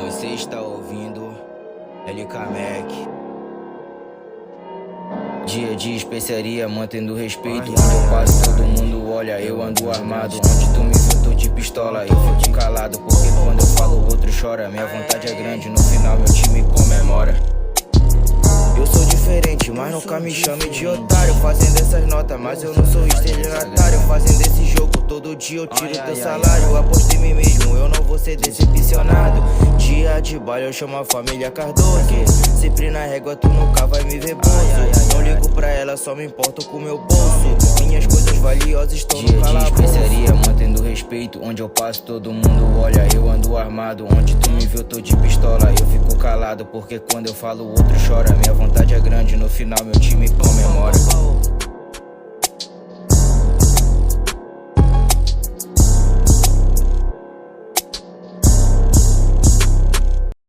Você está ouvindo LK Mac. Dia de especiaria, mantendo respeito. Onde eu passo todo mundo olha, eu ando armado. Onde tu me viu, tô de pistola, eu fico calado. Porque quando eu falo, o outro chora. Minha vontade é grande, no final meu time comemora. Eu sou diferente, mas nunca me chame de otário. Fazendo essas notas, mas eu não sou estelionatário. Fazendo esse jogo, todo dia eu tiro teu salário. Aposto em mim mesmo, eu não vou ser decepcionado. Dia de baile eu chamo a família Cardoso. Sempre na régua tu nunca vai me ver bolso. Não ligo pra ela, só me importo com meu bolso. Minhas coisas valiosas estão no calabouço. Dia de especiaria, mantendo respeito. Onde eu passo todo mundo olha, eu ando armado. Onde tu me viu, tô de pistola, eu fico calado. Porque quando eu falo o outro chora. Minha vontade é grande, no final meu time comemora.